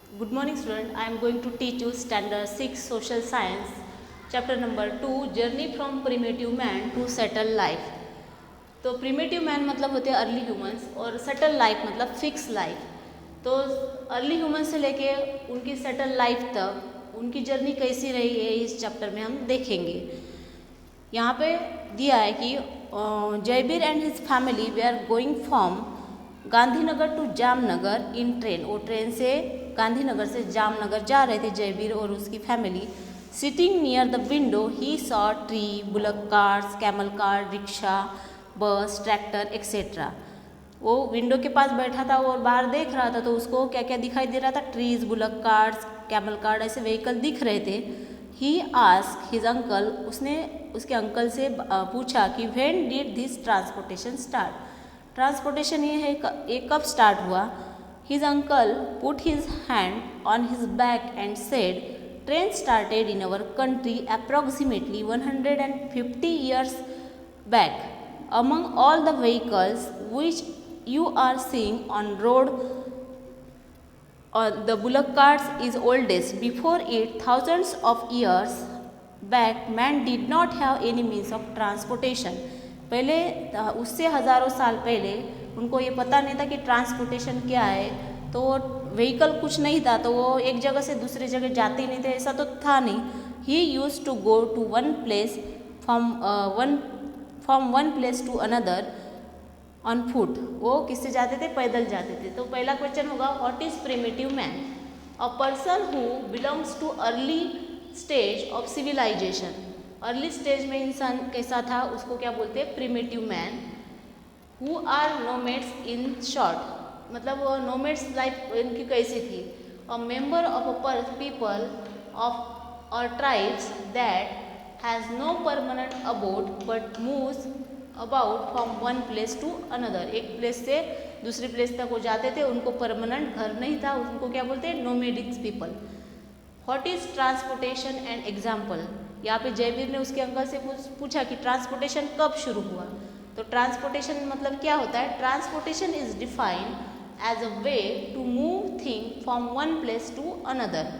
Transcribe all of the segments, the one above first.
Good morning student. I am going to teach you standard 6 social science chapter number 2 journey from primitive man to settled life. तो primitive man मतलब होते हैं early humans और settle life मतलब fix life. तो early humans से लेके उनकी सेटल लाइफ तक उनकी जर्नी कैसी रही है इस चैप्टर में हम देखेंगे। यहाँ पे दिया है कि Jaibir and his family they are going from Gandhinagar to Jamnagar in train. वो ट्रेन से गांधीनगर से जामनगर जा रहे थे जयबीर और उसकी family. Sitting near the window he saw tree, bullock cars, camel car, rickshaw, बस, ट्रैक्टर एक्सेट्रा। वो विंडो के पास बैठा था और बाहर देख रहा था, तो उसको क्या क्या दिखाई दे रहा था? Trees, bullock cars, camel car ऐसे व्हीकल दिख रहे थे। ही आस्क हिज अंकल, उसने उसके अंकल से पूछा कि when did this transportation start. Transportation ये कब स्टार्ट हुआ? His uncle put his hand on his back and said train started in our country approximately 150 years back. Among all the vehicles which you are seeing on road, the bullock carts is oldest. Before it, thousands of years back, man did not have any means of transportation. पहले उससे हज़ारों साल पहले उनको ये पता नहीं था कि ट्रांसपोर्टेशन क्या है। तो व्हीकल कुछ नहीं था, तो वो एक जगह से दूसरी जगह जाते ही नहीं थे, ऐसा तो था नहीं। He used to go to one place from one place to another on foot. वो किससे जाते थे? पैदल जाते थे। तो पहला क्वेश्चन होगा what is primitive man? A person who belongs to early stage of civilization. Early stage में इंसान कैसा था उसको क्या बोलते हैं? Primitive man. Who are nomads in short, मतलब नोमैड्स लाइफ इनकी कैसी थी? A member of a people of और tribes that has no permanent abode but moves about from one place to another. एक प्लेस से दूसरी प्लेस तक वो जाते थे, उनको परमानेंट घर नहीं था, उनको क्या बोलते हैं? Nomadics people. What is transportation and example? यहाँ पे जयवीर ने उसके अंकल से पूछा कि ट्रांसपोर्टेशन कब शुरू हुआ। तो ट्रांसपोर्टेशन मतलब क्या होता है? Transportation is defined as a way to move thing from one place to another.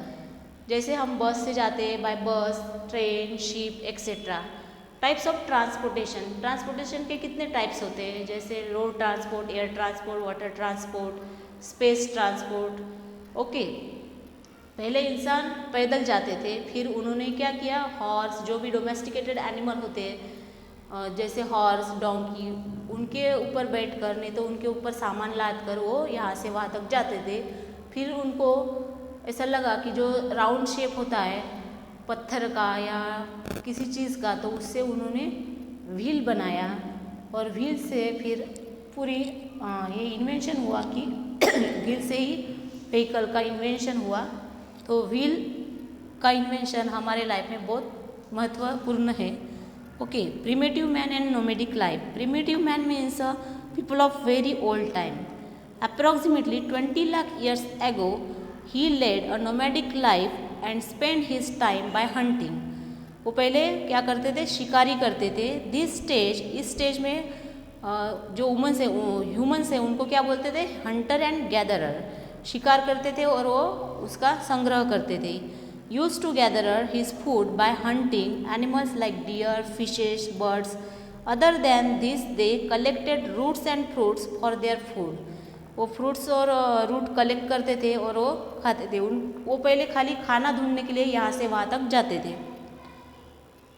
जैसे हम बस से जाते हैं, by bus, train, ship etcetera. Types of transportation, transportation के कितने टाइप्स होते हैं? जैसे road transport, air transport, water transport, space transport. Okay, पहले इंसान पैदल जाते थे, फिर उन्होंने क्या किया? हॉर्स, जो भी डोमेस्टिकेटेड एनिमल होते हैं जैसे हॉर्स, डोंकी, उनके ऊपर बैठ कर, नहीं तो उनके ऊपर सामान लाद कर वो यहाँ से वहाँ तक जाते थे। फिर उनको ऐसा लगा कि जो राउंड शेप होता है पत्थर का या किसी चीज़ का, तो उससे उन्होंने व्हील बनाया और व्हील से फिर पूरी ये इन्वेंशन हुआ कि व्हील से ही व्हीकल का इन्वेंशन हुआ। तो व्हील का इन्वेंशन हमारे लाइफ में बहुत महत्वपूर्ण है। Okay, primitive man and nomadic life. Primitive man means people of very old time. Approximately 20 lakh years ago he led a nomadic life and spent his time by hunting. वो पहले क्या करते थे? शिकारी करते थे। दिस स्टेज, इस स्टेज में जो ह्यूमन्स है उनको क्या बोलते थे? Hunter and gatherer. शिकार करते थे और वो उसका संग्रह करते थे। Use to gatherer his food by hunting animals like deer, fishes, birds. Other than this they collected roots and fruits for their food. वो फ्रूट्स और रूट कलेक्ट करते थे और वो खाते थे। वो पहले खाली खाना ढूंढने के लिए यहाँ से वहाँ तक जाते थे।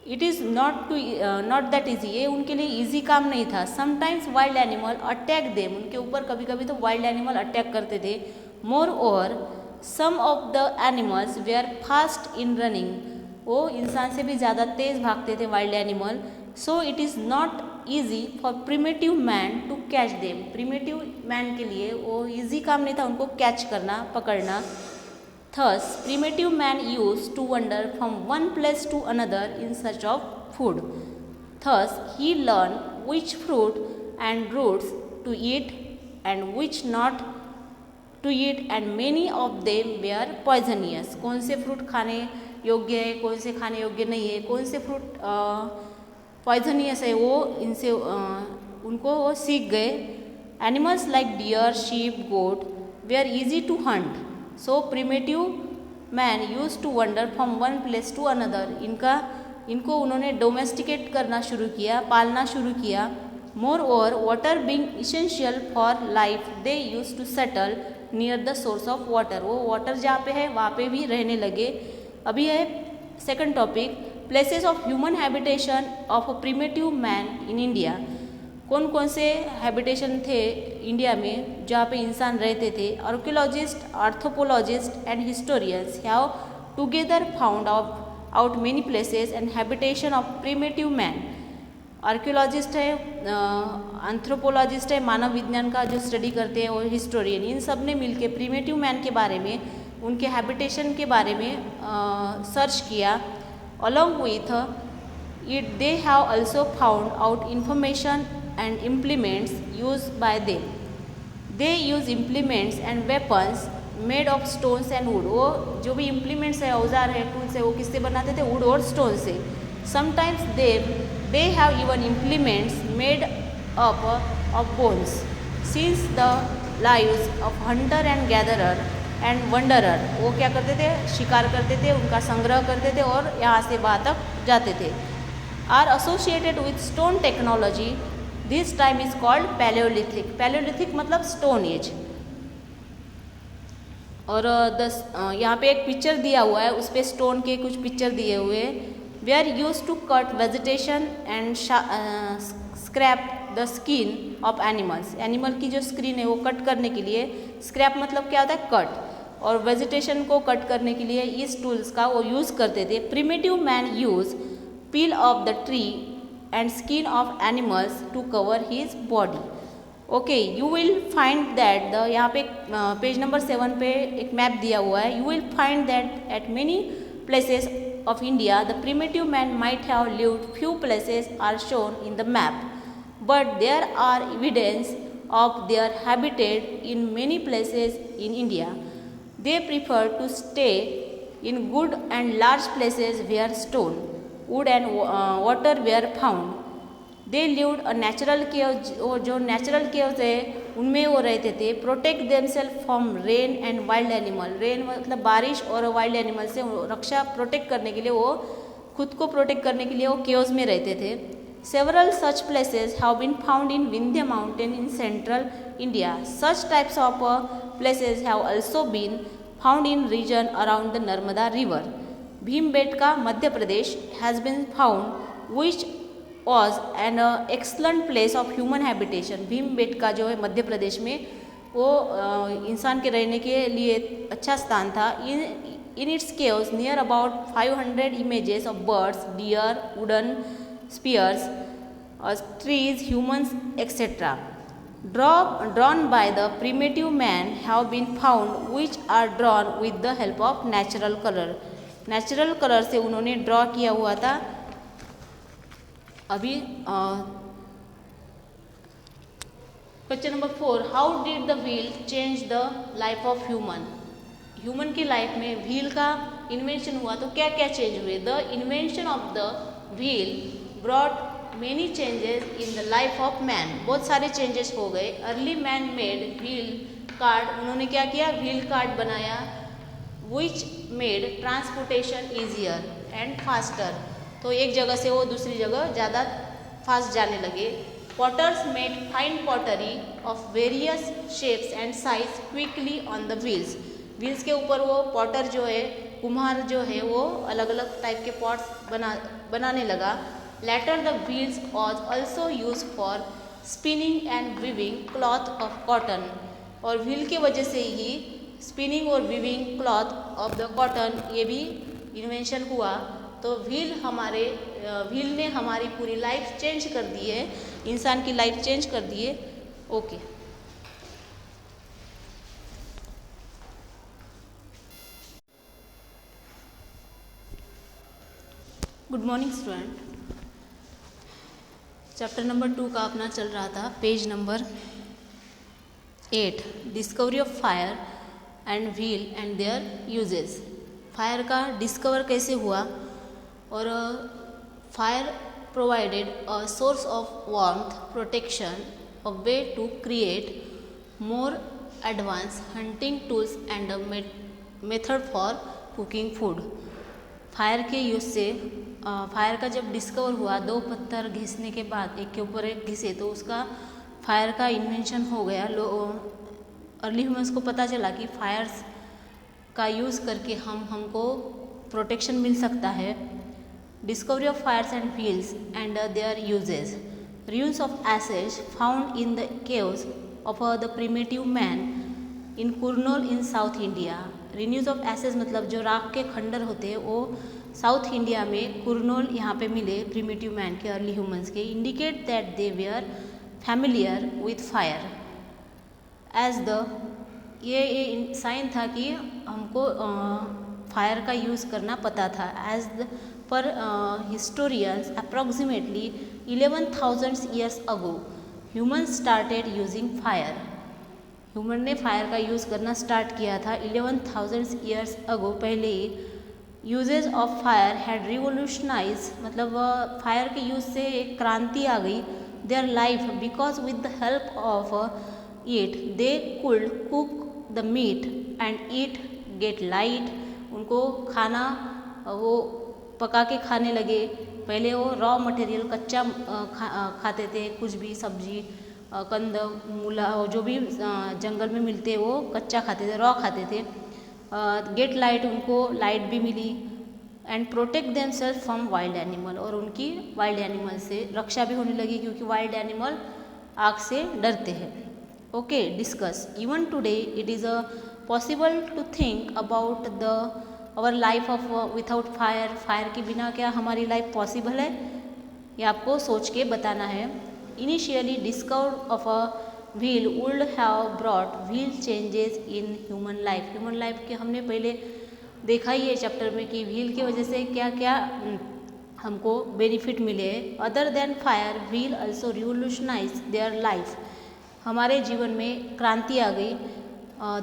It is not that easy, ये उनके लिए ईजी काम नहीं था। Sometimes wild animal attack them, उनके ऊपर कभी कभी तो वाइल्ड एनिमल अटैक करते थे। Moreover some of the animals they are fast in running, वो इंसान से भी ज़्यादा तेज़ भागते थे wild animal. So it is not easy for primitive man to catch them. Primitive man के लिए वो ईजी काम नहीं था उनको कैच करना, पकड़ना। Thus primitive man use to wander from one place to another in search of food. Thus he learn which fruit and roots to eat and which not to eat and many of them were poisonous. कौन से fruit खाने योग्य है, कौन से खाने योग्य नहीं है, कौन से फ्रूट पॉइजनियस है, वो इनसे उनको वो सीख गए। Animals like deer, sheep, goat they are easy to hunt. So primitive man use to wander from one place to another. इनको उन्होंने डोमेस्टिकेट करना शुरू किया, पालना शुरू किया। Moreover water being essential for life they use to settle near the source of water. वो water जहाँ पे है वहाँ पे भी रहने लगे। अभी है second topic, places of human habitation of a primitive man in India. कौन कौन से हैबिटेशन थे इंडिया में जहाँ पे इंसान रहते थे? Archaeologist, anthropologist and historians have together found out many places and habitation of primitive man. Archaeologist है, एंथ्रोपोलॉजिस्ट है, मानव विज्ञान का जो स्टडी करते हैं, और हिस्टोरियन, इन सब ने मिलके प्रिमेटिव मैन के बारे में, उनके हैबिटेशन के बारे में सर्च किया। Along with it they have also found out information and implements use by them. They use implements and weapons made of stones and would. वो जो भी इम्प्लीमेंट्स है, औजार है, टूल्स है, वो किससे बनाते थे? वुड और स्टोन से। Sometimes they have even implements made up of bones. Since the lives of hunter and gatherer and wanderer, वो क्या करते थे? शिकार करते थे, उनका संग्रह करते थे और यहाँ से वहाँ तक जाते थे। Are associated with stone technology. This time is called Paleolithic. Paleolithic मतलब स्टोन एज। और यहाँ पे एक पिक्चर दिया हुआ है, उस पर स्टोन के कुछ पिक्चर दिए हुए हैं। We are used to cut vegetation and scrap the skin of animals. Animal की जो स्किन है वो कट करने के लिए, स्क्रैप मतलब क्या होता है? कट। और वेजिटेशन को कट करने के लिए इस टूल्स का वो यूज़ करते थे। Primitive man use peel of the tree and skin of animals to cover his body. Okay, you will find that the, यहाँ पे पेज नंबर 7 पे एक मैप दिया हुआ है। You will find that at many places of India, the primitive man might have lived. Few places are shown in the map, but there are evidence of their habitat in many places in India. They prefer to stay in good and large places where stone, wood and water were found. They lived a natural caves, और जो natural caves है उनमें वो रहते थे। Protect themselves from rain and wild animal. Rain मतलब बारिश और वाइल्ड एनिमल से रक्षा, प्रोटेक्ट करने के लिए, वो खुद को प्रोटेक्ट करने के लिए वो केव्स में रहते थे। Several such places have been found in Vindhya mountain in central India. Such types of places have also been found in region around the Narmada river. Bhimbetka Madhya Pradesh has been found which was an excellent place of human habitation. Bhimbetka जो है मध्य प्रदेश में, वो इंसान के रहने के लिए अच्छा स्थान था। In its caves near about 500 images of birds, deer, wooden spears, trees, humans, etc. drawn by the primitive man have been found, which are drawn with the help of natural color. Natural colour से उन्होंने draw किया हुआ था। अभी question number 4, how did the wheel change the life of human. Human की life में wheel का invention हुआ तो क्या क्या चेंज हुए? The invention of the wheel brought many changes in the life of man. बहुत सारे चेंजेस हो गए। Early man made wheel card, उन्होंने क्या किया? व्हील कार्ड बनाया। Which made transportation easier and faster, तो एक जगह से वो दूसरी जगह ज़्यादा फास्ट जाने लगे। Potters made fine pottery of various shapes and size quickly on the wheels. Wheels के ऊपर वो पॉटर जो है, कुम्हार जो है, वो अलग अलग टाइप के पॉट्स बनाने लगा। Later the wheels was also use for spinning and weaving cloth of cotton, और व्हील की वजह से ही स्पिनिंग और weaving cloth of the cotton ये भी इन्वेंशन हुआ। तो व्हील ने हमारी पूरी लाइफ चेंज कर दी है, इंसान की लाइफ चेंज कर दी है। Okay, good morning student. Chapter number 2 का अपना चल रहा था, page number 8, discovery of fire and wheel and their uses. Fire का डिस्कवर कैसे हुआ, और fire provided a source of warmth, protection, a way to create more advance hunting tools and method for cooking food. Fire के use से fire का जब discover हुआ, 2 पत्थर घिसने के बाद एक के ऊपर एक घिसे तो उसका फायर का इन्वेंशन हो गया। अर्ली ह्यूमंस को पता चला कि फायर्स का यूज़ करके हमको प्रोटेक्शन मिल सकता है। Discovery of Fyers and wheels and their uses. ruins of ashes found in the caves of the primitive man in Kurnool in South India। Remains of ashes मतलब जो राख के खंडर होते हैं वो साउथ इंडिया में कुरनोल यहाँ पे मिले प्रिमिटिव मैन के, अर्ली ह्यूमंस के। Indicate that they were familiar with fire as the, ये साइन था कि हमको फायर का यूज़ करना पता था। As the per historians approximately 11,000 years ago humans started using fire. Human ने फायर का यूज़ करना स्टार्ट किया था 11,000 years ago पहले ही। Uses of fire had revolutionize मतलब फायर के यूज़ से एक क्रांति आ गई there life, because with the help of it they could cook the meat and eat get light. उनको खाना वो पका के खाने लगे। पहले वो रॉ मटेरियल कच्चा खाते थे, कुछ भी सब्जी कंद मूला जो भी जंगल में मिलते वो कच्चा खाते थे, रॉ खाते थे। गेट लाइट, उनको लाइट भी मिली। And protect them self from wild animal, और उनकी वाइल्ड एनिमल से रक्षा भी होने लगी क्योंकि वाइल्ड एनिमल आग से डरते हैं। Okay, discuss. Even today it is possible to think about the our life of without fire. Fire के बिना क्या हमारी लाइफ पॉसिबल है, ये आपको सोच के बताना है। Initially discover of a wheel would have brought wheel changes in human life. Human life के हमने पहले देखा ही है चैप्टर में कि व्हील की वजह से क्या क्या हमको बेनिफिट मिले। Other than fire wheel also revolutionise their life. हमारे जीवन में क्रांति आ गई।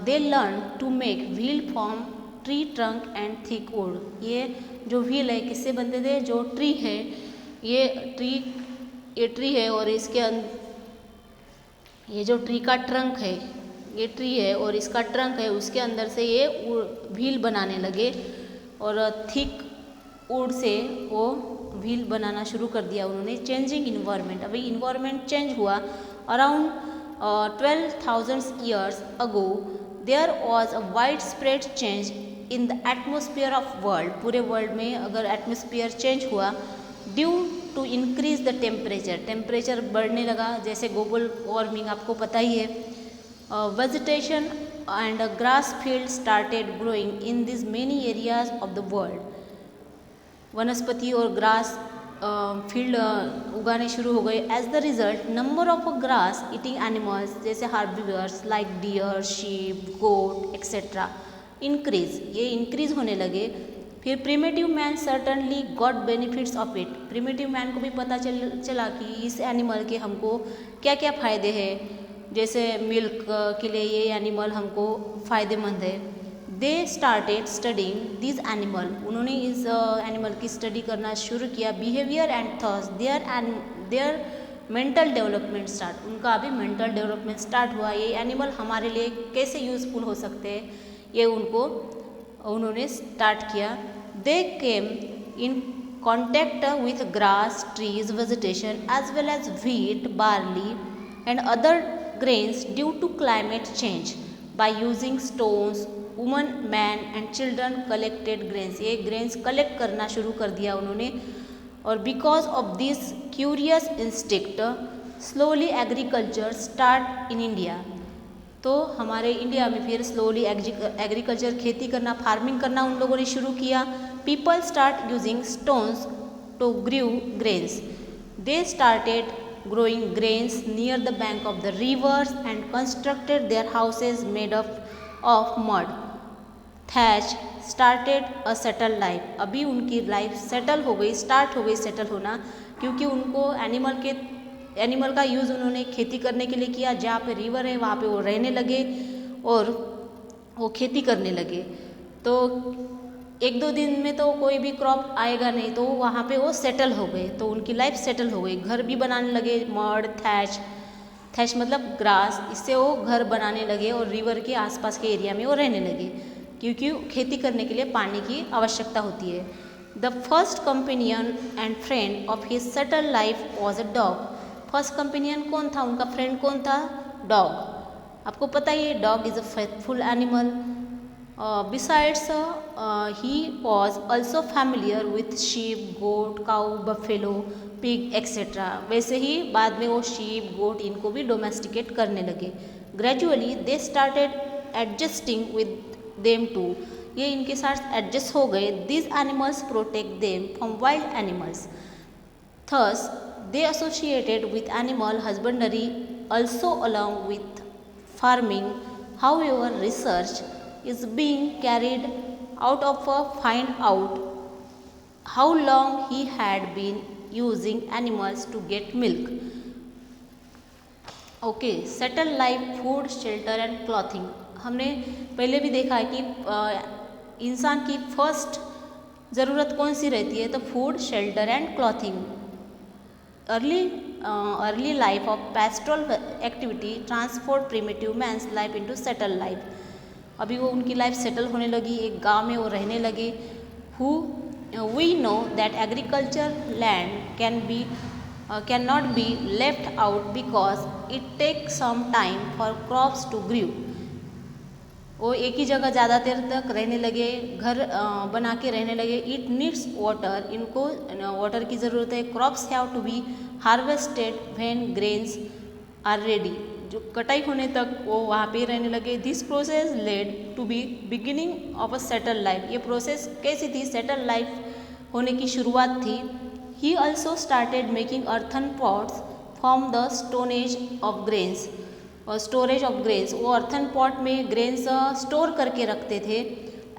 They learn to make wheel from tree trunk and thick wood. ये जो व्हील है किससे बनते थे, जो ट्री है, ये ट्री है और इसके ये जो ट्री का ट्रंक है, ये ट्री है और इसका ट्रंक है, उसके अंदर से ये व्हील बनाने लगे और थिक वुड से वो व्हील बनाना शुरू कर दिया उन्होंने। चेंजिंग इन्वायरमेंट, अभी इन्वायरमेंट चेंज हुआ। Around 12,000 years ago there was a widespread change in the atmosphere of world. पूरे वर्ल्ड में अगर एटमोसफियर चेंज हुआ due to increase the temperature, temperature बढ़ने लगा, जैसे ग्लोबल वार्मिंग आपको पता ही है। Vegetation and grass field started growing in this many areas of the world. वनस्पति और ग्रास फील्ड उगाने शुरू हो गए। As the result number of grass eating animals जैसे हार्बिवर्स लाइक डियर, शीप, गोट एक्सेट्रा इंक्रीज, ये इंक्रीज होने लगे। फिर primitive man certainly got benefits of it. Primitive man को भी पता चला कि इस एनिमल के हमको क्या क्या फ़ायदे हैं, जैसे मिल्क के लिए ये एनिमल हमको फ़ायदेमंद है। They started studying this animal, उन्होंने इस एनिमल की स्टडी करना शुरू किया। Behaviour and thoughts their mental development start, उनका अभी मेंटल डेवलपमेंट स्टार्ट हुआ। ये एनिमल हमारे लिए कैसे यूज़फुल हो सकते हैं, ये उन्होंने स्टार्ट किया। They came in contact with grass, trees, vegetation as well as wheat, barley and other grains due to climate change by using stones। women, man and children collected grains, ये grains collect करना शुरू कर दिया उन्होंने। और because of this curious instinct slowly agriculture start in India। तो हमारे India में फिर स्लोली एग्रीकल्चर, खेती करना, फार्मिंग करना उन लोगों ने शुरू किया। People start using stones to grow grains. They started growing grains near the bank of the rivers and constructed their houses made of mud। thatch started a settled life, अभी उनकी लाइफ सेटल हो गई, start हो गई settle होना, क्योंकि उनको animal का यूज़ उन्होंने खेती करने के लिए किया। जहाँ पे रिवर है वहाँ पे वो रहने लगे और वो खेती करने लगे। तो 1-2 दिन में तो कोई भी क्रॉप आएगा नहीं, तो वहाँ पे वो सेटल हो गए, तो उनकी लाइफ सेटल हो गई। घर भी बनाने लगे, मड, थैच मतलब ग्रास, इससे वो घर बनाने लगे और रिवर के आसपास के एरिया में वो रहने लगे। क्योंकि खेती करने के लिए पानी की आवश्यकता होती है। The first companion and friend of his settle life was a dog. First companion कौन था, उनका फ्रेंड कौन था, डॉग। आपको पता ही है dog is a faithful animal. Besides he was also familiar with sheep, goat, cow, buffalo, pig etcetera. वैसे ही बाद में वो शीप, गोट इनको भी डोमेस्टिकेट करने लगे। Gradually they started adjusting with them too. ये इनके साथ एडजस्ट हो गए। This animals protect them from wild animals. Thus they associated with animal husbandry also along with farming. However, research is being carried out of find out how long he had been using animals to get milk. Okay, settle life, food, shelter and clothing. हमने पहले भी देखा है कि इंसान की first ज़रूरत कौन सी रहती है, तो food, shelter and clothing. Early life of पेस्ट्रल activity transform primitive men's life into settle life. अभी वो उनकी लाइफ सेटल होने लगी, एक गांव में वो रहने लगे। We know that agriculture land can not be left out because it take some time for crops to grow. वो एक ही जगह ज़्यादा देर तक रहने लगे, घर बना के रहने लगे। इट नीड्स वाटर, इनको वाटर की ज़रूरत है। Crops have to be harvested when grains are ready. जो कटाई होने तक वो वहाँ पे रहने लगे। This process led to be beginning of a settle life. ये प्रोसेस कैसी थी, सेटल लाइफ होने की शुरुआत थी। He also started making earthen pots from the storage of grains और स्टोरेज ऑफ ग्रेन्स। वो अर्थन पॉट में ग्रेन्स स्टोर करके रखते थे।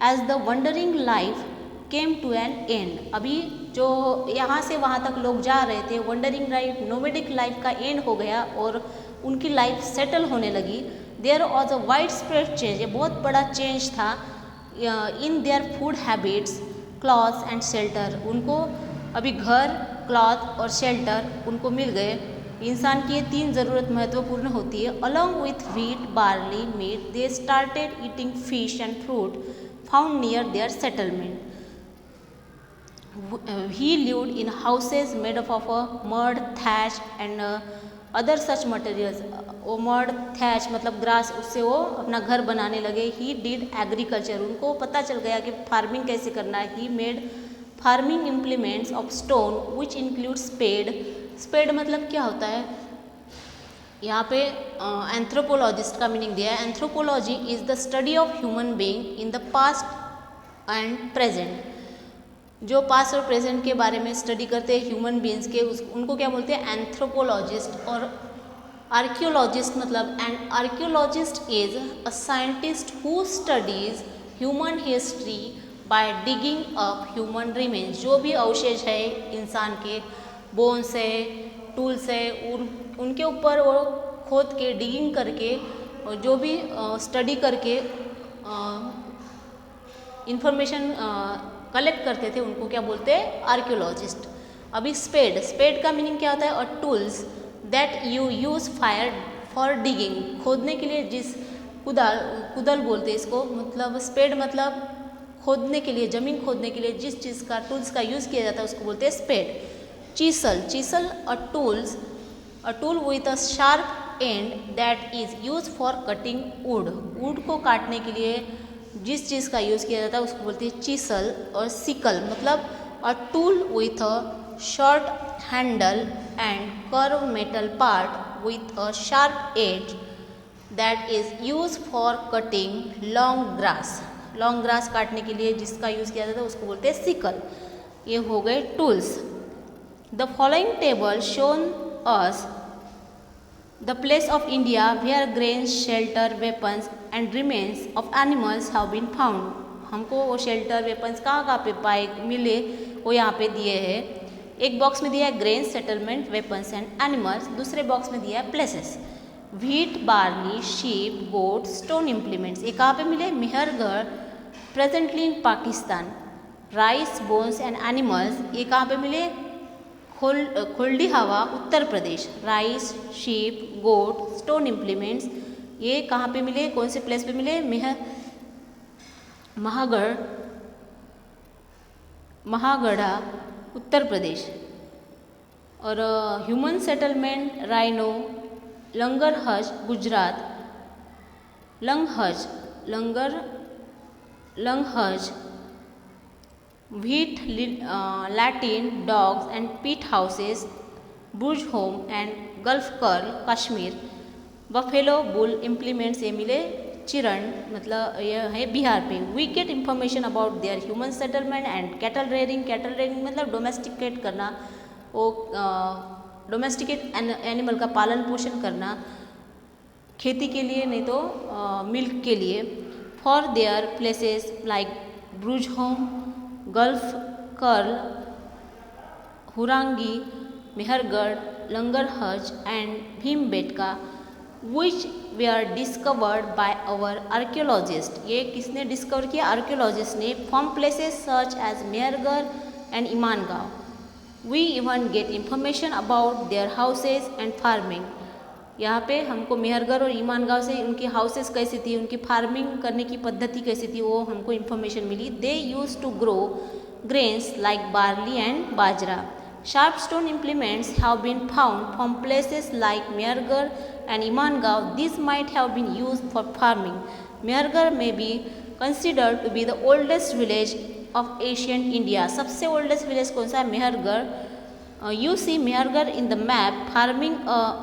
As the wandering life came to an end. अभी जो यहाँ से वहाँ तक लोग जा रहे थे, वंडरिंग लाइफ, नोमेडिक लाइफ का एंड हो गया और उनकी लाइफ सेटल होने लगी। There was a widespread change, ये बहुत बड़ा चेंज था in their food habits, clothes and shelter. उनको अभी घर, क्लॉथ और शेल्टर उनको मिल गए। इंसान की ये तीन ज़रूरत महत्वपूर्ण होती है। Along with wheat, barley, meat, they started eating fish and fruit found near their settlement. He lived in houses made up of mud, thatch and other such materials. वो मड, थैच मतलब ग्रास, उससे वो अपना घर बनाने लगे। He did agriculture, उनको पता चल गया कि फार्मिंग कैसे करना है। He made farming implements of stone which include spade. Spade मतलब क्या होता है, यहाँ पे एंथ्रोपोलॉजिस्ट का मीनिंग दिया है। Anthropology is the study of human being in the past and present. जो पास्ट और प्रेजेंट के बारे में स्टडी करते हैं ह्यूमन बीइंग्स के, उनको क्या बोलते हैं, एंथ्रोपोलॉजिस्ट। और आर्कियोलॉजिस्ट मतलब, and archaeologist is a scientist who studies human history by digging up human remains. जो भी अवशेष है इंसान के, बोन्स है, टूल्स है, उनके ऊपर वो खोद के, डिगिंग करके, जो भी स्टडी करके इंफॉर्मेशन कलेक्ट करते थे, उनको क्या बोलते हैं, आर्कियोलॉजिस्ट। अभी स्पेड, स्पेड का मीनिंग क्या होता है, और tools that you use fire for digging. खोदने के लिए जिस कुदाल बोलते हैं इसको, मतलब स्पेड मतलब खोदने के लिए, ज़मीन खोदने के लिए जिस चीज़ का, टूल्स का यूज़ किया जाता है उसको बोलते हैं spade. Chisel, chisel a tool with a sharp end that is use for cutting wood. Wood को काटने के लिए जिस चीज़ का यूज़ किया जाता है उसको बोलते हैं चीसल। और सिकल मतलब a tool with a short handle and curve metal part with a sharp edge that is use for cutting long grass. Long grass काटने के लिए जिसका यूज़ किया जाता है उसको बोलते हैं सिकल। ये हो गए tools. The following table shown us the place of India where grains, shelter, weapons and remains of animals have been found. हमको वो शेल्टर, वेपन्स कहाँ पे पाए मिले वो यहाँ पे दिए हैं। एक बॉक्स में दिया है grains, settlement, weapons and animals. दूसरे बॉक्स में दिया है प्लेसेस, व्हीट, बार्ली, शीप, गोट, स्टोन इम्प्लीमेंट्स। ये कहाँ पे मिले, Mehrgarh, presently in Pakistan. Rice, bones and animals, ये कहाँ पे मिले, खुल्डी हवा, उत्तर प्रदेश। राइस, शीप, गोट, स्टोन इम्प्लीमेंट्स, ये कहाँ पे मिले, कौन से प्लेस पे मिले, महागढ़ा उत्तर प्रदेश। और human settlement rhino Langhnaj Gujarat. Langhnaj wheat Latin dogs and pit houses Burzahom and Gufkral Kashmir. Buffalo bull implements ये मिले चिरण, मतलब यह है बिहार पे। We get information about their human settlement and cattle rearing. Cattle rearing मतलब डोमेस्टिकेट करना, वो डोमेस्टिकेट एनिमल का पालन पोषण करना, खेती के लिए नहीं तो मिल्क के लिए। For their places like Burzahom, Gufkral, Hurangi, Mehrgarh, Langhnaj and Bhimbetka which were discovered by our archaeologists। ये किसने डिस्कवर किया? आर्कियोलॉजिस्ट ने। From places such as Mehrgarh and Inamgaon. We even get information about their houses and farming. यहाँ पे हमको मेहरगढ़ और ईमानगांव से उनकी हाउसेस कैसी थी, उनकी फार्मिंग करने की पद्धति कैसी थी, वो हमको इन्फॉर्मेशन मिली। They use to grow grains like barley and bajra। Sharp stone implements have been found from places like Mehrgarh and Imangaon। These might have been used for farming। Mehrgarh may be considered to be the oldest village of ancient India। सबसे oldest village कौन सा है? Mehrgarh. You see Mehrgarh in the map। Farming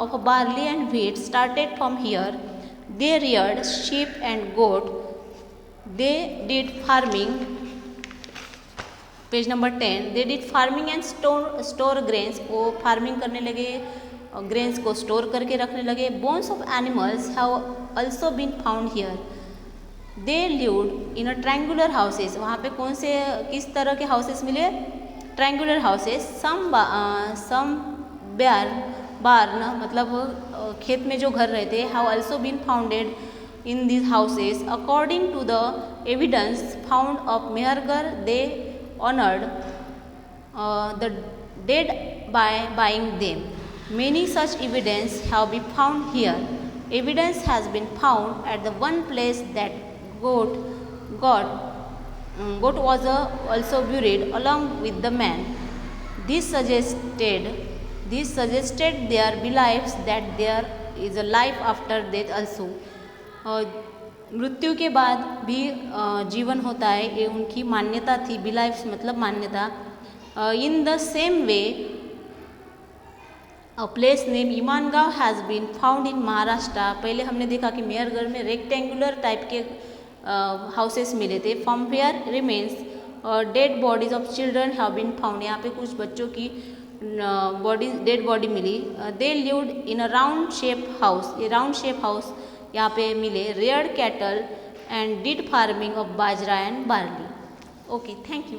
of barley and wheat started from here। They reared sheep and goat। They did farming। Page number 10। They did farming and store grains. वो farming करने लगे, grains को store करके रखने लगे। Bones of animals have also been found here. They lived in a triangular houses. वहाँ पे कौन से किस तरह के हाउसेस मिले? Triangular houses. सम बार्न मतलब खेत में जो घर रहते, have also been founded in this houses. According to the evidence found of Mehrgarh, they honored the dead by buying them। Many such evidence have been found here। Evidence has been found at the one place that goat was also buried along with the man। This suggested their beliefs that there is a life after death also। मृत्यु के बाद भी जीवन होता है, ये उनकी मान्यता थी। बिलाइफ्स मतलब मान्यता। In the same way a place name Inamgaon has been found in Maharashtra. पहले हमने देखा कि मेहरगढ़ में रेक्टेंगुलर टाइप के हाउसेस मिले थे। From where remains dead bodies of children have been found. यहाँ पे कुछ बच्चों की डेड बॉडी मिली। They lived in a round shape house. ये राउंड शेप हाउस यहाँ पे मिले। Reared cattle and did farming of bajra and barley. Okay, thank you.